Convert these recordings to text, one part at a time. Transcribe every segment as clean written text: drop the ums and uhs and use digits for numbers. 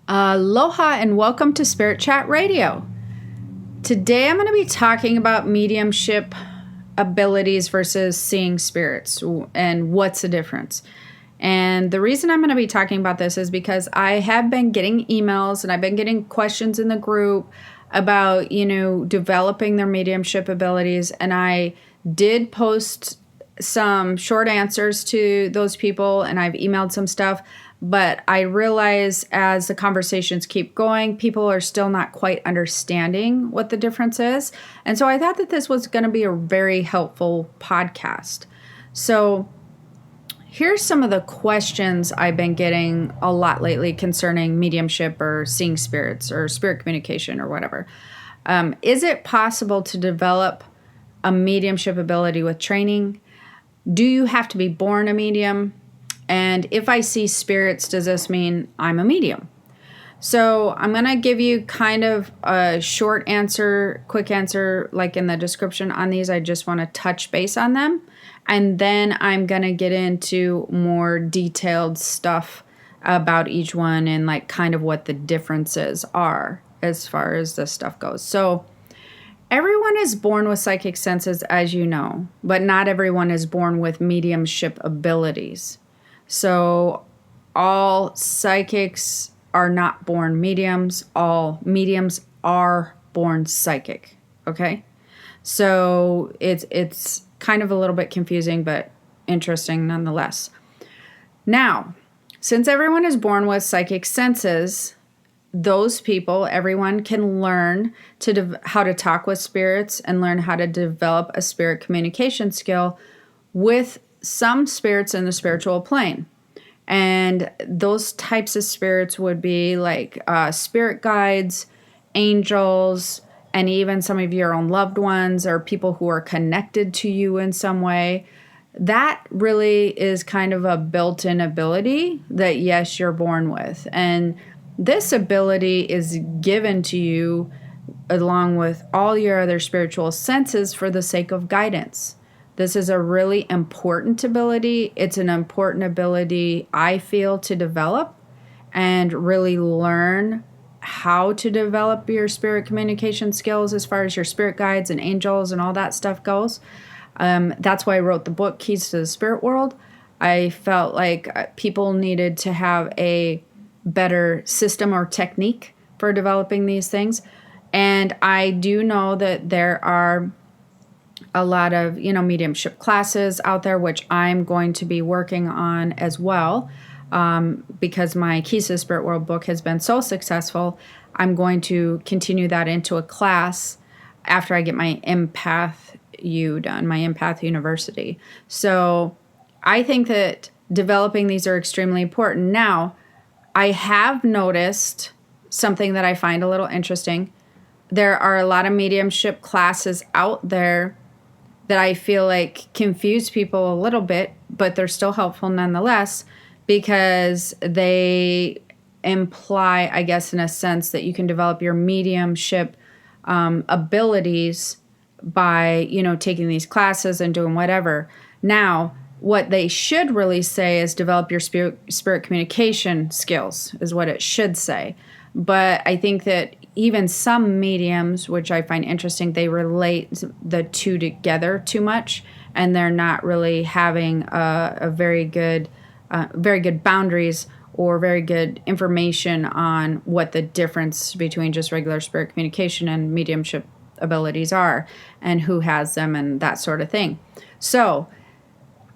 Aloha and welcome to Spirit Chat Radio. Today I'm going to be talking about mediumship abilities versus seeing spirits and what's the difference. And the reason I'm going to be talking about this is because I have been getting emails and I've been getting questions in the group about, developing their mediumship abilities. And I did post some short answers to those people and I've emailed some stuff. But I realize as the conversations keep going, people are still not quite understanding what the difference is. And so I thought that this was going to be a very helpful podcast. So here's some of the questions I've been getting a lot lately concerning mediumship or seeing spirits or spirit communication or whatever. Is it possible to develop a mediumship ability with training? Do you have to be born a medium? And if I see spirits, does this mean I'm a medium? So I'm going to give you kind of a short answer, quick answer, like in the description on these. I just want to touch base on them. And then I'm going to get into more detailed stuff about each one and like kind of what the differences are as far as this stuff goes. So everyone is born with psychic senses, as you know, but not everyone is born with mediumship abilities. So all psychics are not born mediums. All mediums are born psychic. Okay? So it's kind of a little bit confusing, but interesting nonetheless. Now, since everyone is born with psychic senses, those people, everyone can learn how to talk with spirits and learn how to develop a spirit communication skill with some spirits in the spiritual plane. And those types of spirits would be like spirit guides, angels, and even some of your own loved ones or people who are connected to you in some way. That really is kind of a built-in ability that, yes, you're born with. And this ability is given to you along with all your other spiritual senses for the sake of guidance. This is a really important ability. It's an important ability, I feel, to develop and really learn how to develop your spirit communication skills as far as your spirit guides and angels and all that stuff goes. That's why I wrote the book, Keys to the Spirit World. I felt like people needed to have a better system or technique for developing these things. And I do know that there are a lot of, mediumship classes out there, which I'm going to be working on as well. Because my Keys to the Spirit World book has been so successful, I'm going to continue that into a class after I get my Empath U done, my Empath University. So I think that developing these are extremely important. Now, I have noticed something that I find a little interesting. There are a lot of mediumship classes out there that I feel like confuse people a little bit, but they're still helpful nonetheless because they imply, I guess, in a sense that you can develop your mediumship abilities by, taking these classes and doing whatever. Now, what they should really say is develop your spirit communication skills is what it should say. But I think that even some mediums, which I find interesting, they relate the two together too much, and they're not really having a very good boundaries or very good information on what the difference between just regular spirit communication and mediumship abilities are, and who has them, and that sort of thing. So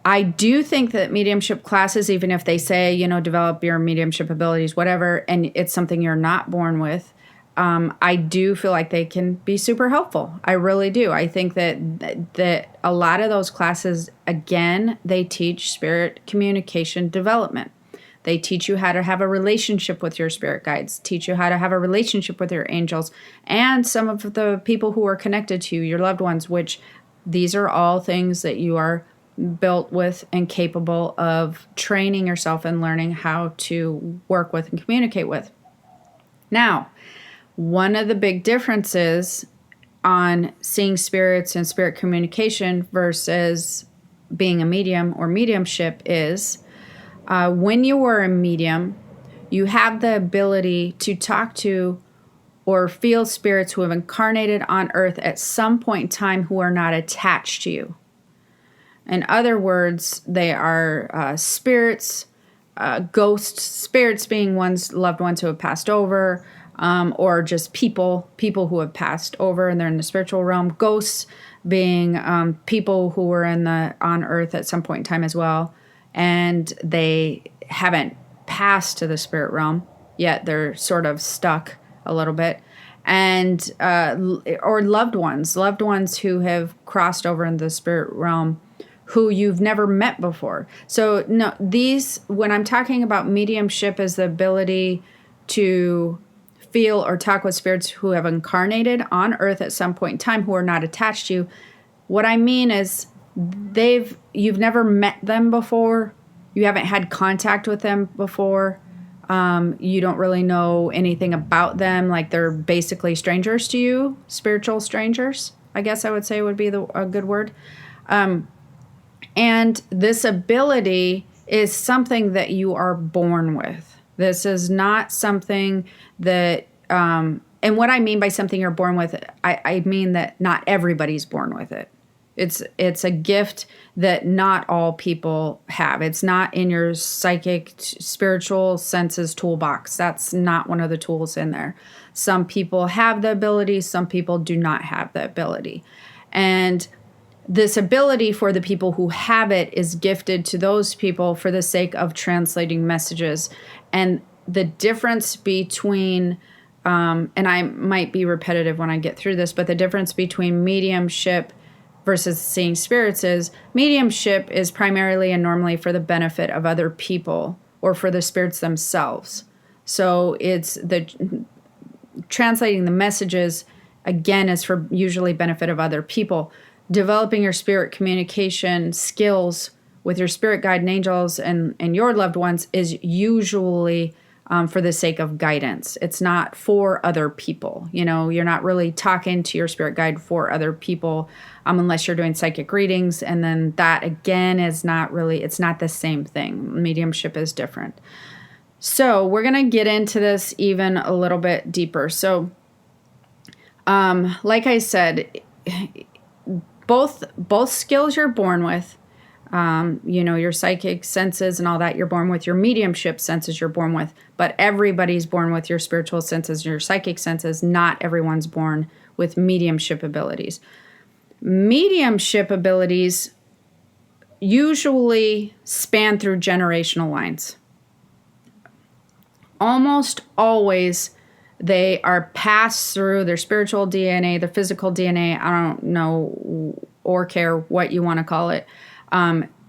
I do think that mediumship classes, even if they say, develop your mediumship abilities, whatever, and it's something you're not born with, I do feel like they can be super helpful. I really do. I think that a lot of those classes, again, they teach spirit communication development. They teach you how to have a relationship with your spirit guides, teach you how to have a relationship with your angels, and some of the people who are connected to you, your loved ones, which these are all things that you are built with and capable of training yourself and learning how to work with and communicate with. Now, one of the big differences on seeing spirits and spirit communication versus being a medium or mediumship is when you were a medium, you have the ability to talk to or feel spirits who have incarnated on earth at some point in time who are not attached to you. In other words, they are spirits, ghost spirits being loved ones who have passed over, or just people who have passed over and they're in the spiritual realm. Ghosts being people who were on earth at some point in time as well, and they haven't passed to the spirit realm yet. They're sort of stuck a little bit. And or loved ones who have crossed over in the spirit realm who you've never met before. So no, when I'm talking about mediumship, is the ability to feel or talk with spirits who have incarnated on earth at some point in time who are not attached to you. What I mean is you've never met them before. You haven't had contact with them before. You don't really know anything about them. Like, they're basically strangers to you, spiritual strangers, I guess I would say would be a good word. And this ability is something that you are born with. This is not something that, and what I mean by something you're born with, I mean that not everybody's born with it. It's a gift that not all people have. It's not in your psychic, spiritual senses toolbox. That's not one of the tools in there. Some people have the ability, some people do not have the ability. And this ability for the people who have it is gifted to those people for the sake of translating messages. And the difference between, and I might be repetitive when I get through this, but the difference between mediumship versus seeing spirits is mediumship is primarily and normally for the benefit of other people or for the spirits themselves. So it's translating the messages, again, is for usually benefit of other people. Developing your spirit communication skills with your spirit guide and angels and your loved ones is usually for the sake of guidance. It's not for other people. You're not really talking to your spirit guide for other people unless you're doing psychic readings. And then that, again, it's not the same thing. Mediumship is different. So we're going to get into this even a little bit deeper. So like I said, both skills you're born with, your psychic senses and all that you're born with, your mediumship senses you're born with, but everybody's born with your spiritual senses, your psychic senses. Not everyone's born with mediumship abilities. Mediumship abilities usually span through generational lines. Almost always they are passed through their spiritual DNA, their physical DNA, I don't know or care what you want to call it.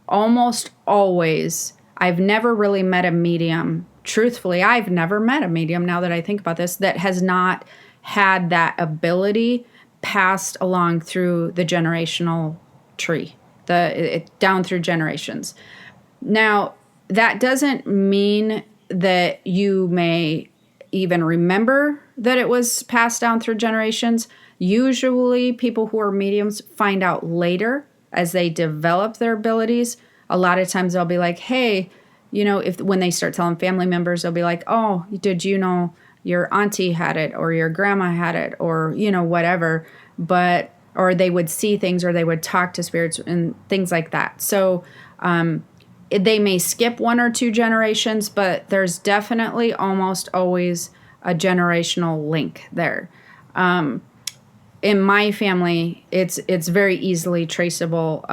Almost always, I've never really met a medium. Truthfully, I've never met a medium, now that I think about this, that has not had that ability passed along through the generational tree, down through generations. Now, that doesn't mean that you may even remember that it was passed down through generations. Usually, people who are mediums find out later as they develop their abilities. A lot of times they'll be like, hey, when they start telling family members, they'll be like, oh, did you know your auntie had it or your grandma had it or, whatever. Or they would see things or they would talk to spirits and things like that. So they may skip one or two generations, but there's definitely almost always a generational link there. In my family, it's very easily traceable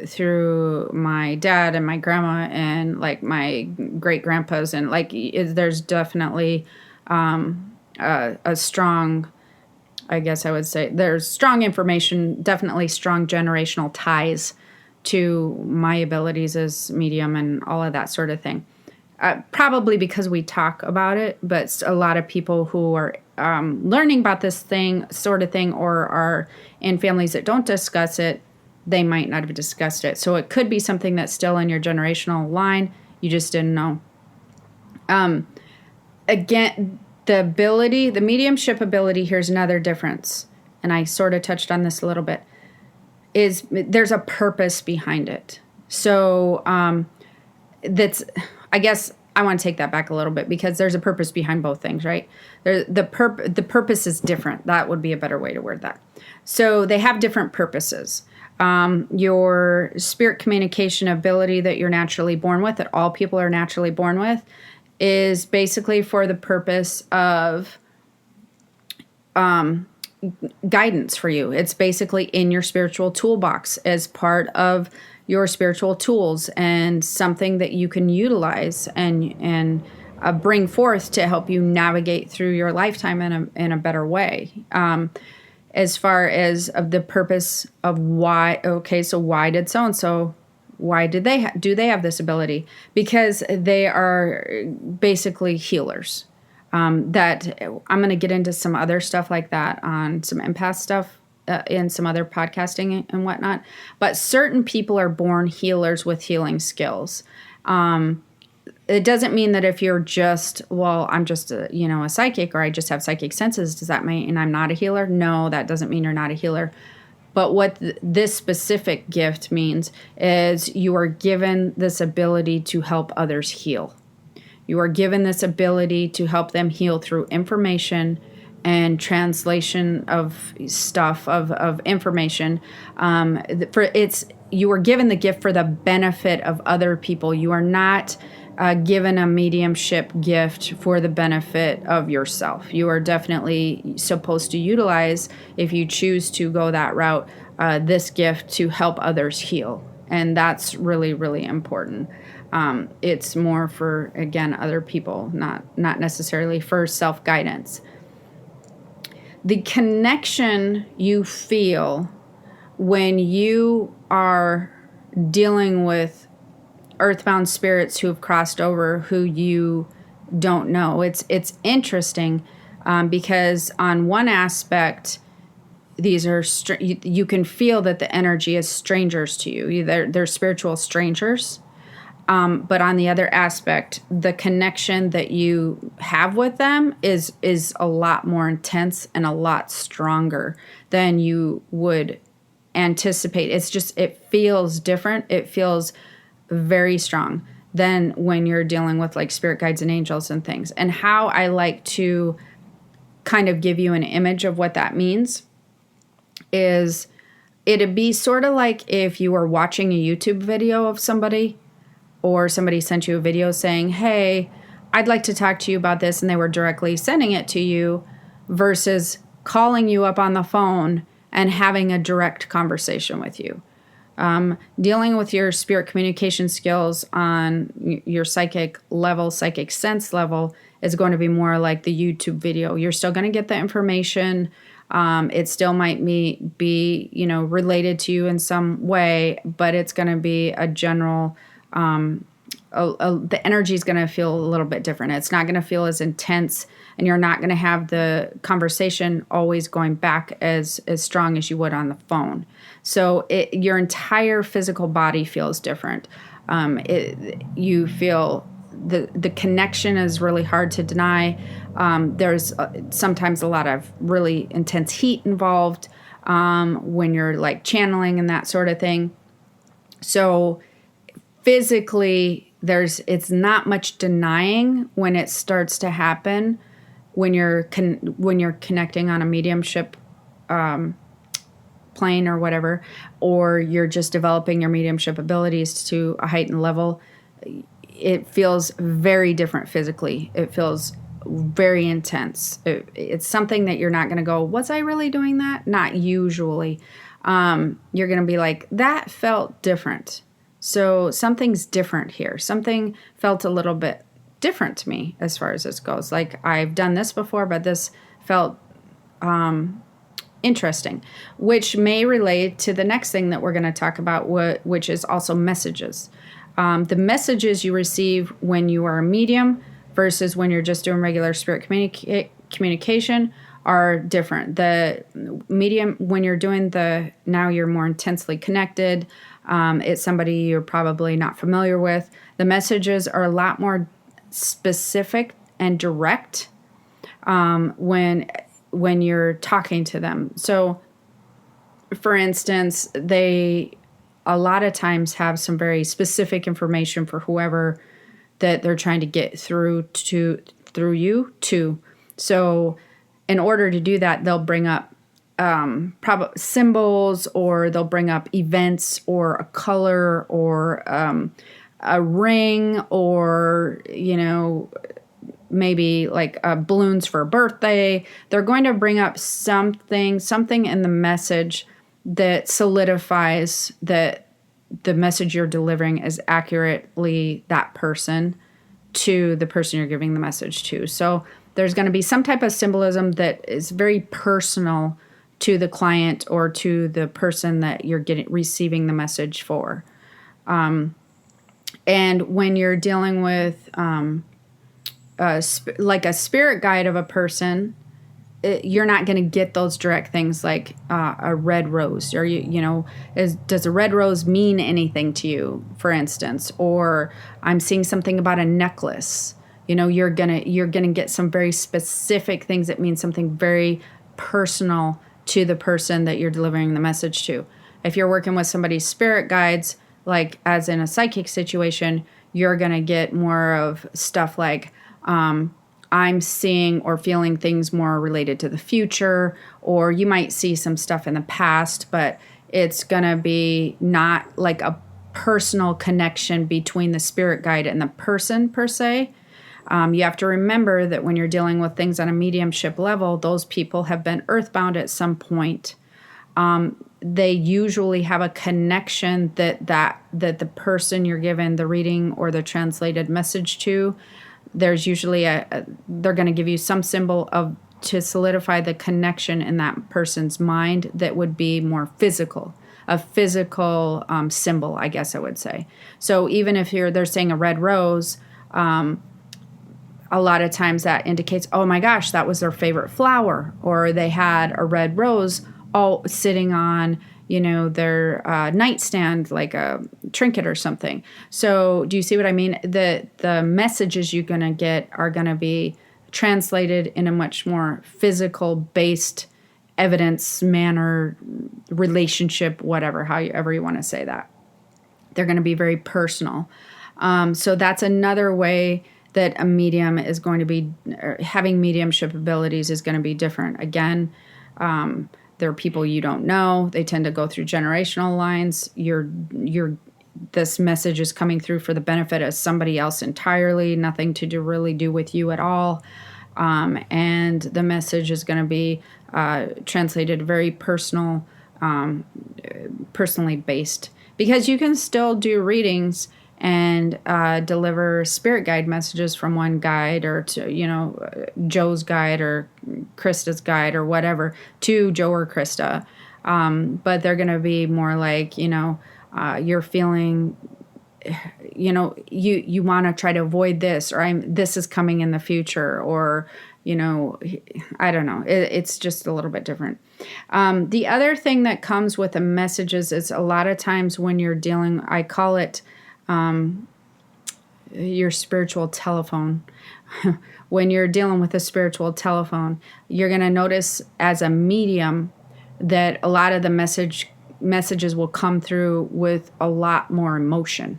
through my dad and my grandma and like my great grandpas, and there's definitely a strong, I guess I would say, there's strong information, definitely strong generational ties to my abilities as medium and all of that sort of thing. Probably because we talk about it, but a lot of people who are learning about this sort of thing or are in families that don't discuss it, they might not have discussed it. So it could be something that's still in your generational line. You just didn't know. Again, the mediumship ability, here's another difference, and I sort of touched on this a little bit, is there's a purpose behind it. So that's, I guess I want to take that back a little bit, because there's a purpose behind both things, right? The purpose is different. That would be a better way to word that. So they have different purposes. Your spirit communication ability that you're naturally born with, that all people are naturally born with, is basically for the purpose of guidance for you. It's basically in your spiritual toolbox as part of your spiritual tools, and something that you can utilize and bring forth to help you navigate through your lifetime in a better way. As far as of the purpose of why, okay, so why did so-and-so, why did do they have this ability? Because they are basically healers. That I'm going to get into some other stuff like that on some empath stuff in some other podcasting and whatnot. But certain people are born healers with healing skills. It doesn't mean that if you're just, well, I'm just a psychic, or I just have psychic senses, does that mean I'm not a healer? No, that doesn't mean you're not a healer. But what this specific gift means is you are given this ability to help others heal. You are given this ability to help them heal through information and translation of stuff, of information. You are given the gift for the benefit of other people. You are not given a mediumship gift for the benefit of yourself. You are definitely supposed to utilize, if you choose to go that route, this gift to help others heal. And that's really, really important. It's more for, again, other people, not necessarily for self-guidance. The connection you feel when you are dealing with earthbound spirits who have crossed over, who you don't know. It's interesting because on one aspect, these are you can feel that the energy is strangers to you. They're spiritual strangers. But on the other aspect, the connection that you have with them is a lot more intense and a lot stronger than you would anticipate. It feels different. It feels very strong than when you're dealing with like spirit guides and angels and things. And how I like to kind of give you an image of what that means is it'd be sort of like if you were watching a YouTube video of somebody, or somebody sent you a video saying, hey, I'd like to talk to you about this, and they were directly sending it to you, versus calling you up on the phone and having a direct conversation with you. Dealing with your spirit communication skills on your psychic level, psychic sense level, is going to be more like the YouTube video. You're still going to get the information. It still might be related to you in some way, but it's going to be a general... the energy is going to feel a little bit different. It's not going to feel as intense, and you're not going to have the conversation always going back as strong as you would on the phone. So your entire physical body feels different. You feel the connection is really hard to deny. There's sometimes a lot of really intense heat involved when you're like channeling and that sort of thing. So physically, it's not much denying when it starts to happen when you're connecting on a mediumship plane or whatever, or you're just developing your mediumship abilities to a heightened level. It feels very different physically. It feels very intense. It's something that you're not going to go, was I really doing that? Not usually. You're going to be like, that felt different. So something's different here. Something felt a little bit different to me as far as this goes. Like, I've done this before, but this felt interesting, which may relate to the next thing that we're going to talk about, which is also messages. The messages you receive when you are a medium versus when you're just doing regular spirit communication are different. The medium, when you're doing now you're more intensely connected. It's somebody you're probably not familiar with. The messages are a lot more specific and direct when you're talking to them. So, for instance, they a lot of times have some very specific information for whoever that they're trying to get through you to. So in order to do that, they'll bring up symbols, or they'll bring up events, or a color, or a ring, or, maybe like balloons for a birthday. They're going to bring up something in the message that solidifies that the message you're delivering is accurately that person to the person you're giving the message to. So there's going to be some type of symbolism that is very personal to the client or to the person that you're receiving the message for. And when you're dealing with like a spirit guide of a person, you're not going to get those direct things like a red rose, or does a red rose mean anything to you, for instance? Or I'm seeing something about a necklace. You're gonna get some very specific things that mean something very personal to the person that you're delivering the message to. If you're working with somebody's spirit guides, like as in a psychic situation, you're gonna get more of stuff like I'm seeing or feeling things more related to the future, or you might see some stuff in the past, but it's going to be not like a personal connection between the spirit guide and the person per se. You have to remember that when you're dealing with things on a mediumship level, those people have been earthbound at some point. They usually have a connection that the person you're given the reading or the translated message to, there's usually they're going to give you some symbol to solidify the connection in that person's mind that would be more physical, a physical symbol, I guess I would say. So even if they're saying a red rose, a lot of times that indicates, oh my gosh, that was their favorite flower, or they had a red rose all sitting on their nightstand, like a trinket or something. So do you see what I mean? The messages you're going to get are going to be translated in a much more physical based evidence manner, relationship, whatever, however you want to say that. They're going to be very personal. So that's another way that a medium is going to be, having mediumship abilities is going to be different. Again, there are people you don't know. They tend to go through generational lines. This message is coming through for the benefit of somebody else entirely, nothing to really do with you at all. And the message is going to be translated very personally based, because you can still do readings and deliver spirit guide messages from one guide, or to, Joe's guide or Krista's guide or whatever, to Joe or Krista. But they're going to be more like, you're feeling, you want to try to avoid this, or this is coming in the future, or, I don't know. It's just a little bit different. The other thing that comes with the messages is a lot of times when you're dealing, I call it, your spiritual telephone. When you're dealing with a spiritual telephone, you're going to notice as a medium that a lot of the messages will come through with a lot more emotion.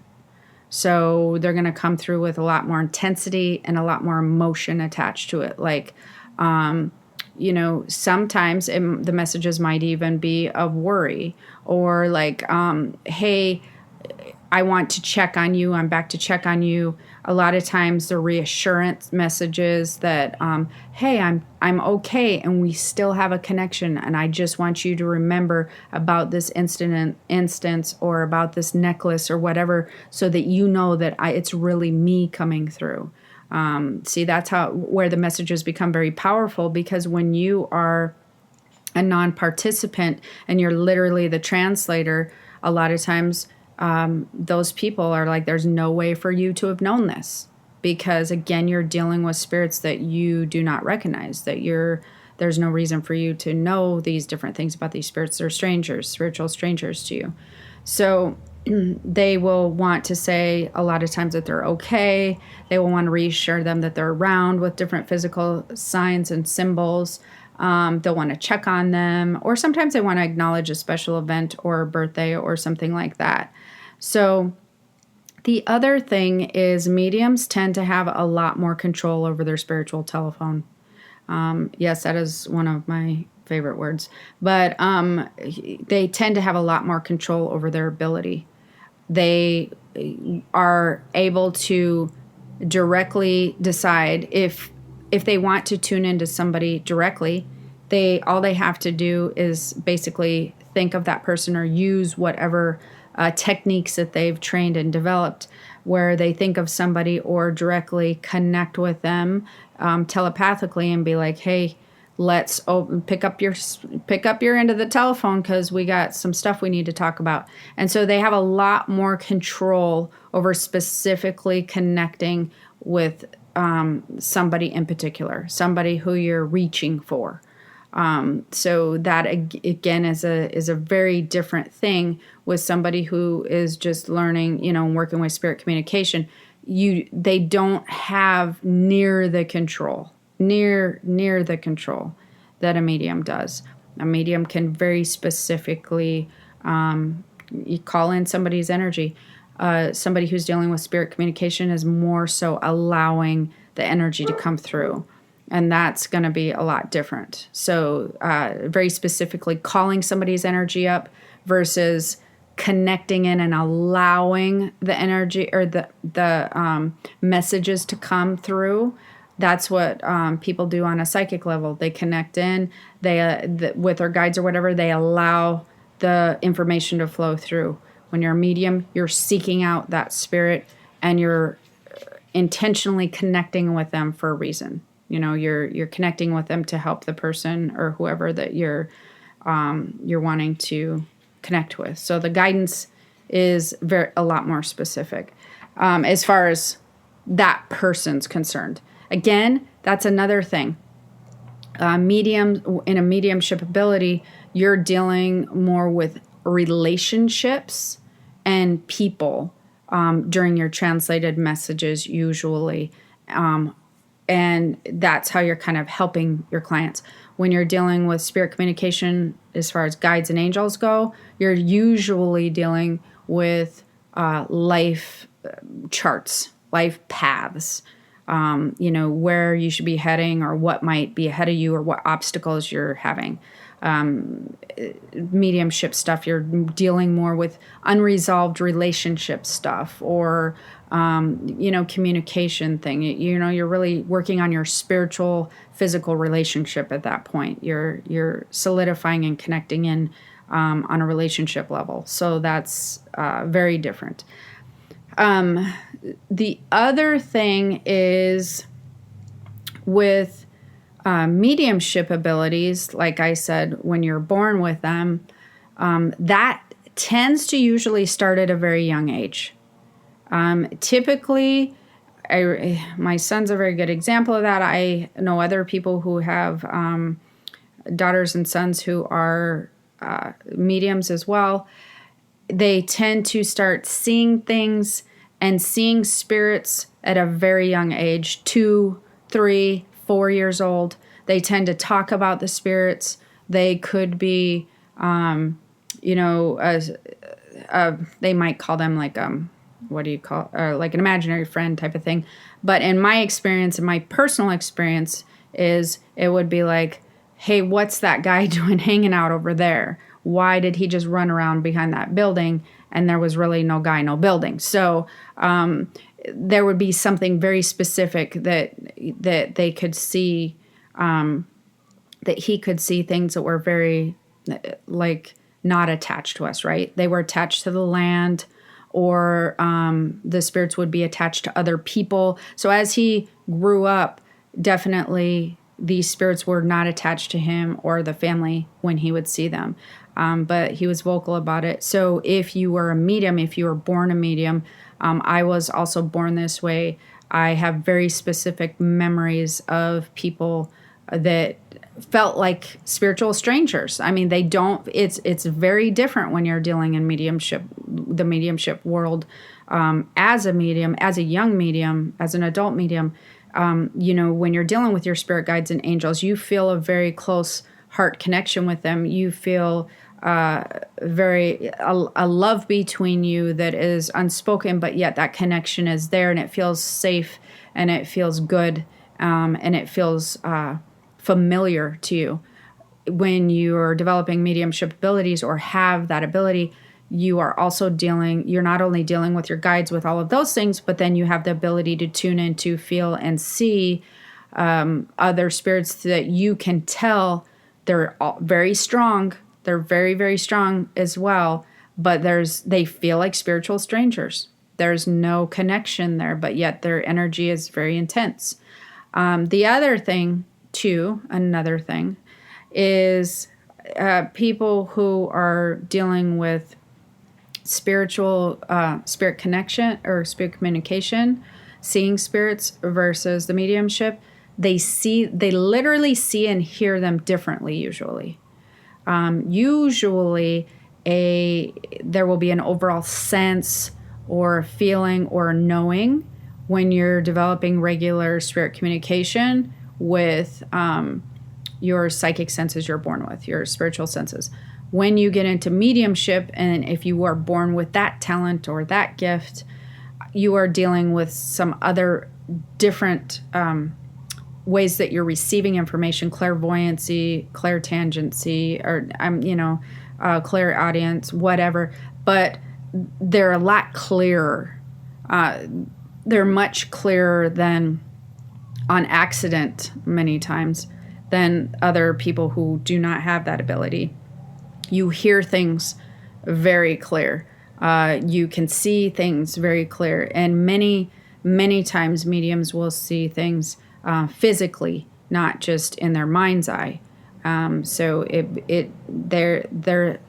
So they're going to come through with a lot more intensity and a lot more emotion attached to it. Like, sometimes the messages might even be of worry, or like, hey, I want to check on you. I'm back to check on you. A lot of times the reassurance messages that, hey, I'm okay, and we still have a connection, and I just want you to remember about this instance or about this necklace or whatever, so that you know that it's really me coming through. See, that's where the messages become very powerful, because when you are a non-participant and you're literally the translator, a lot of times those people are like, there's no way for you to have known this, because again, you're dealing with spirits that you do not recognize, there's no reason for you to know these different things about these spirits. They're strangers, spiritual strangers to you. So they will want to say a lot of times that they're okay. They will want to reassure them that they're around with different physical signs and symbols. They'll want to check on them, or sometimes they want to acknowledge a special event or a birthday or something like that. So The other thing is mediums tend to have a lot more control over their spiritual telephone. Yes, that is one of my favorite words. But they tend to have a lot more control over their ability. They are able to directly decide if they want to tune into somebody directly. All they have to do is basically think of that person or use whatever techniques that they've trained and developed, where they think of somebody or directly connect with them telepathically and be like, "Hey, let's pick up your end of the telephone because we got some stuff we need to talk about." And so they have a lot more control over specifically connecting with somebody in particular, somebody who you're reaching for. So that again is a very different thing with somebody who is just learning, working with spirit communication. They don't have near the control that a medium does. A medium can very specifically you call in somebody's energy. Somebody who's dealing with spirit communication is more so allowing the energy to come through. And that's going to be a lot different. So very specifically calling somebody's energy up versus connecting in and allowing the energy or the messages to come through. That's what people do on a psychic level. They connect in, with their guides or whatever, they allow the information to flow through. When you're a medium, you're seeking out that spirit and you're intentionally connecting with them for a reason. You're connecting with them to help the person or whoever that you're wanting to connect with. So the guidance is a lot more specific as far as that person's concerned. Again, that's another thing. In a mediumship ability, you're dealing more with relationships and people during your translated messages usually. And that's how you're kind of helping your clients. When you're dealing with spirit communication, as far as guides and angels go, you're usually dealing with life charts, life paths, where you should be heading or what might be ahead of you or what obstacles you're having. Mediumship stuff, you're dealing more with unresolved relationship stuff or communication thing. You're really working on your spiritual, physical relationship at that point. You're solidifying and connecting in on a relationship level. So that's very different. The other thing is with mediumship abilities, like I said, when you're born with them, that tends to usually start at a very young age. Typically, my son's a very good example of that. I know other people who have daughters and sons who are mediums as well. They tend to start seeing things and seeing spirits at a very young age, 2, 3, 4 years old. They tend to talk about the spirits. They could be, they might call them like like an imaginary friend type of thing. But in my experience, in my personal experience, it would be like, hey, what's that guy doing hanging out over there? Why did he just run around behind that building? And there was really no guy, no building. So there would be something very specific that they could see, that he could see things that were very not attached to us, right? They were attached to the land, or the spirits would be attached to other people. So as he grew up, definitely these spirits were not attached to him or the family when he would see them. But he was vocal about it. So if you were a medium, if you were born a medium, I was also born this way. I have very specific memories of people that felt like spiritual strangers. I mean, it's very different when you're dealing in the mediumship world, as a medium, as a young medium, as an adult medium. When you're dealing with your spirit guides and angels, you feel a very close heart connection with them. You feel a love between you that is unspoken, but yet that connection is there, and it feels safe, and it feels good, and it feels familiar to you. When you're developing mediumship abilities or have that ability, you're not only dealing with your guides with all of those things, but then you have the ability to tune in, to feel and see other spirits that you can tell they're all very strong. They're very, very strong as well, but they feel like spiritual strangers. There's no connection there, but yet their energy is very intense. Another thing is people who are dealing with spirit connection or spirit communication, seeing spirits versus the mediumship. They literally see and hear them differently usually. Usually there will be an overall sense or feeling or knowing when you're developing regular spirit communication with your psychic senses you're born with, your spiritual senses. When you get into mediumship, and if you are born with that talent or that gift, you are dealing with some other different ways that you're receiving information, clairvoyancy, clairtangency, or clairaudience, whatever. But they're a lot clearer. They're much clearer than on accident many times than other people who do not have that ability. You hear things very clear. You can see things very clear. And many, many times mediums will see things physically, not just in their mind's eye. So their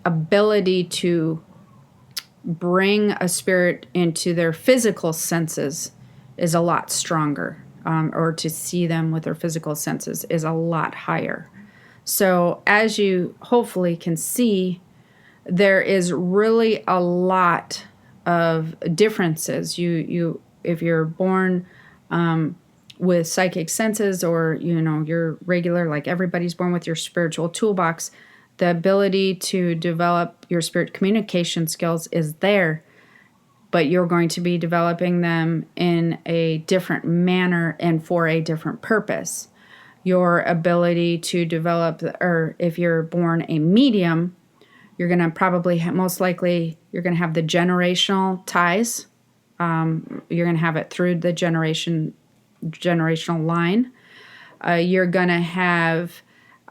ability to bring a spirit into their physical senses is a lot stronger, or to see them with their physical senses is a lot higher. So as you hopefully can see, there is really a lot of differences. If you're born with psychic senses, or you're regular, like everybody's born with your spiritual toolbox, the ability to develop your spirit communication skills is there, but you're going to be developing them in a different manner and for a different purpose. Your ability to develop, or if you're born a medium, you're going to probably most likely you're going to have the generational ties. You're going to have it through the generational line. You're going to have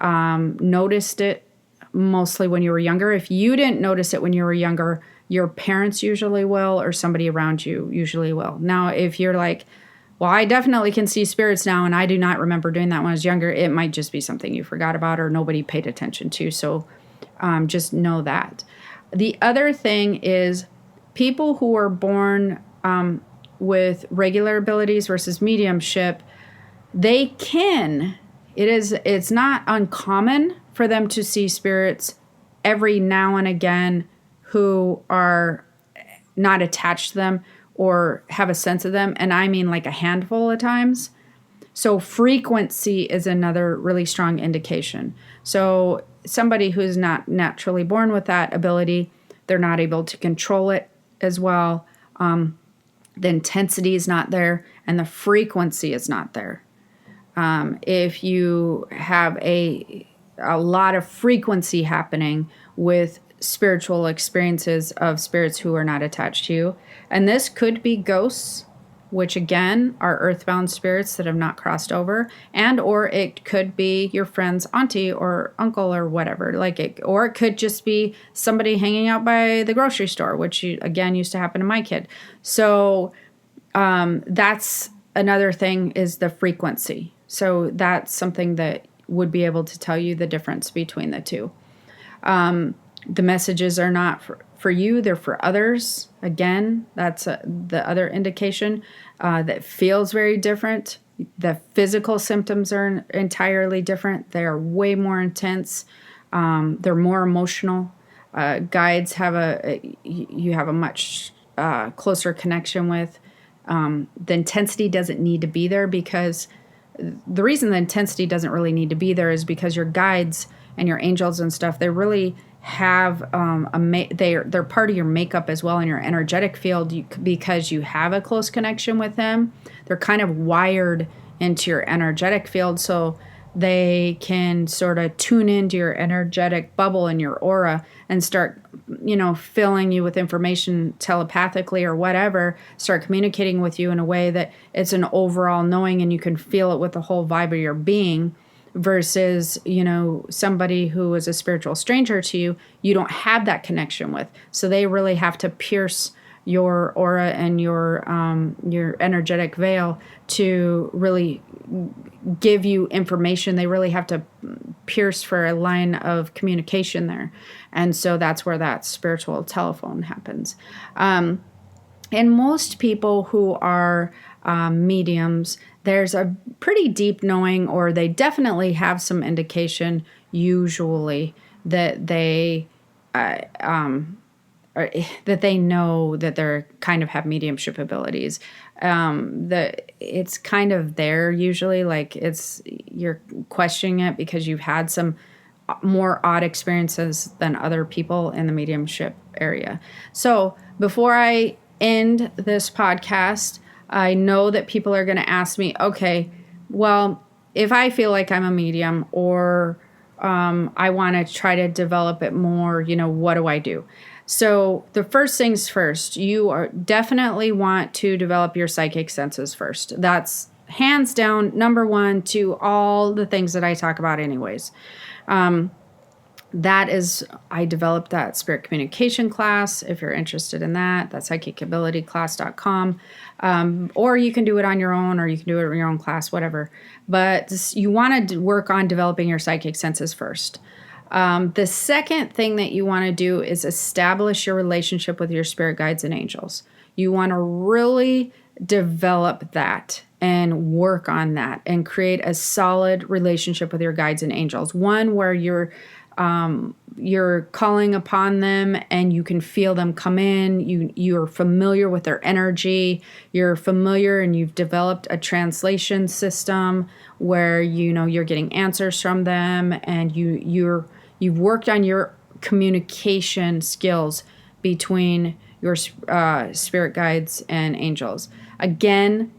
noticed it mostly when you were younger. If you didn't notice it when you were younger, your parents usually will, or somebody around you usually will. Now, if you're like, well, I definitely can see spirits now, and I do not remember doing that when I was younger, it might just be something you forgot about or nobody paid attention to. So just know that. The other thing is people who are born with regular abilities versus mediumship, it's not uncommon for them to see spirits every now and again who are not attached to them or have a sense of them. And I mean like a handful of times. So frequency is another really strong indication. So somebody who's not naturally born with that ability, they're not able to control it as well. The intensity is not there, and the frequency is not there. If you have a lot of frequency happening with spiritual experiences of spirits who are not attached to you, and this could be ghosts, which again are earthbound spirits that have not crossed over, and or it could be your friend's auntie or uncle or whatever, or it could just be somebody hanging out by the grocery store, which again used to happen to my kid. So that's another thing, is the frequency. So that's something that would be able to tell you the difference between the two. The messages are not for you, they're for others. Again, that's the other indication that feels very different. The physical symptoms are entirely different. They are way more intense. They're more emotional. Guides you have a much closer connection with. The intensity doesn't need to be there, because the reason the intensity doesn't really need to be there is because your guides and your angels and stuff, they're really have they're part of your makeup as well in your energetic field, because you have a close connection with them. They're kind of wired into your energetic field, so they can sort of tune into your energetic bubble and your aura and start, filling you with information telepathically or whatever, start communicating with you in a way that it's an overall knowing and you can feel it with the whole vibe of your being. Versus, somebody who is a spiritual stranger to you, you don't have that connection with. So they really have to pierce your aura and your energetic veil to really give you information. They really have to pierce for a line of communication there. And so that's where that spiritual telephone happens. And most people who are mediums, there's a pretty deep knowing, or they definitely have some indication, usually, that they that they know that they're kind of have mediumship abilities. It's kind of there usually, like you're questioning it because you've had some more odd experiences than other people in the mediumship area. So before I end this podcast, I know that people are going to ask me, okay, well, if I feel like I'm a medium, or I want to try to develop it more, what do I do? So the first things first, you definitely want to develop your psychic senses first. That's hands down number one to all the things that I talk about anyways. I developed that spirit communication class. If you're interested in that, that's psychicabilityclass.com. Or you can do it on your own, or you can do it in your own class, whatever. But you want to work on developing your psychic senses first. The second thing that you want to do is establish your relationship with your spirit guides and angels. You want to really develop that and work on that and create a solid relationship with your guides and angels. One where you're calling upon them and you can feel them come in. You're familiar with their energy. You're familiar, and you've developed a translation system where you're getting answers from them, and you've worked on your communication skills between your spirit guides and angels. Again,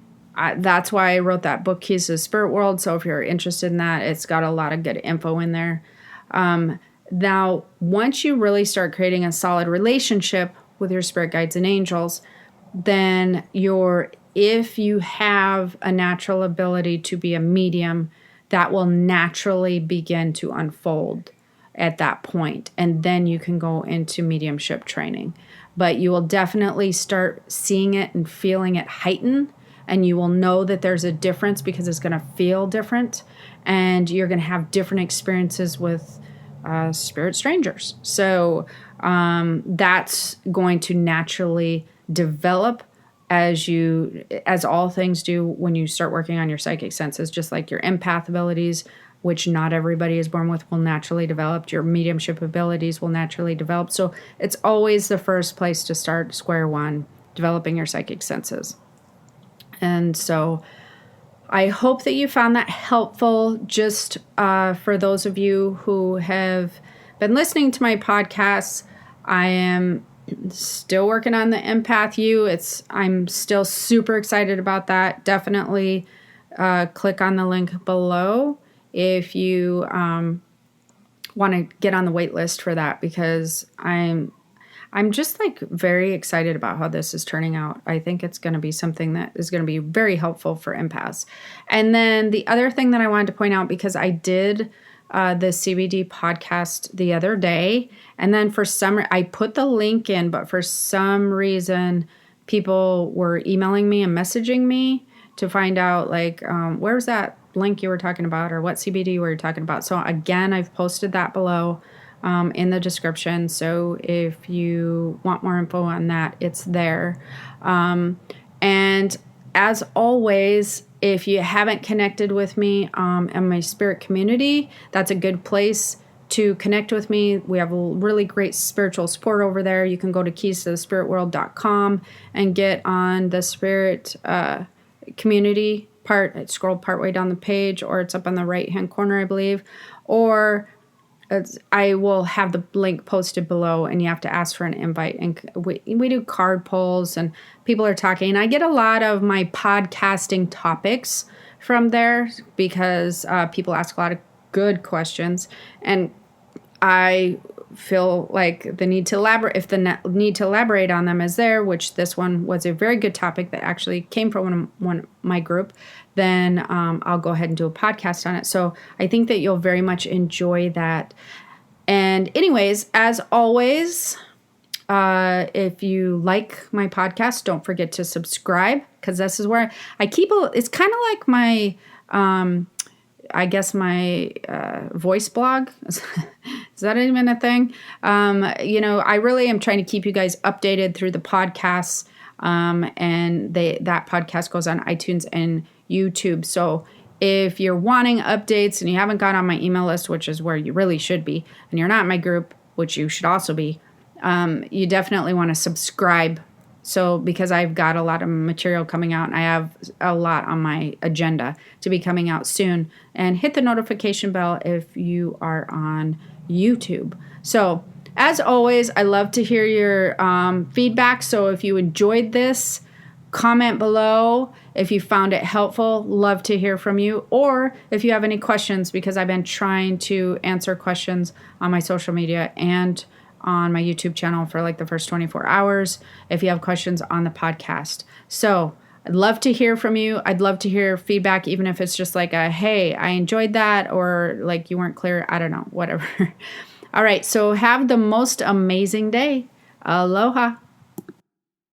that's why I wrote that book, Keys to the Spirit World. So if you're interested in that, it's got a lot of good info in there. Now, once you really start creating a solid relationship with your spirit guides and angels, then if you have a natural ability to be a medium, that will naturally begin to unfold at that point. And then you can go into mediumship training. But you will definitely start seeing it and feeling it heighten. And you will know that there's a difference because it's going to feel different. And you're going to have different experiences with spirit strangers. So that's going to naturally develop as all things do when you start working on your psychic senses, just like your empath abilities, which not everybody is born with, will naturally develop. Your mediumship abilities will naturally develop. So it's always the first place to start, square one, developing your psychic senses. And so I hope that you found that helpful. Just for those of you who have been listening to my podcasts, I am still working on the empath you. I'm still super excited about that. Definitely click on the link below if you want to get on the wait list for that, because I'm just very excited about how this is turning out. I think it's going to be something that is going to be very helpful for empaths. And then the other thing that I wanted to point out, because I did the CBD podcast the other day, and then I put the link in, but for some reason people were emailing me and messaging me to find out where's that link you were talking about, or what CBD were you talking about. So again, I've posted that below in the description. So if you want more info on that, it's there. And as always, if you haven't connected with me in my spirit community, that's a good place to connect with me. We have a really great spiritual support over there. You can go to keystothespiritworld.com and get on the spirit community part. Scroll partway down the page, or it's up on the right-hand corner, I believe. Or I will have the link posted below, and you have to ask for an invite. And we do card polls, and people are talking. And I get a lot of my podcasting topics from there because people ask a lot of good questions, and I feel like the need to elaborate, if the need to elaborate on them is there, which this one was a very good topic that actually came from one of my group, then I'll go ahead and do a podcast on it. So I think that you'll very much enjoy that. And anyways, as always, if you like my podcast, don't forget to subscribe, because this is where I keep it's kind of like my I guess my voice blog. Is that even a thing? I really am trying to keep you guys updated through the podcasts, and that podcast goes on iTunes and YouTube. So if you're wanting updates and you haven't got on my email list, which is where you really should be, and you're not in my group, which you should also be, you definitely want to subscribe. So because I've got a lot of material coming out, and I have a lot on my agenda to be coming out soon. And hit the notification bell if you are on YouTube. So as always, I love to hear your feedback. So if you enjoyed this, comment below. If you found it helpful, love to hear from you. Or if you have any questions, because I've been trying to answer questions on my social media and on my YouTube channel for like the first 24 hours, if you have questions on the podcast. So I'd love to hear from you. I'd love to hear feedback, even if it's just like a, hey, I enjoyed that, or like you weren't clear. I don't know, whatever. All right. So have the most amazing day. Aloha.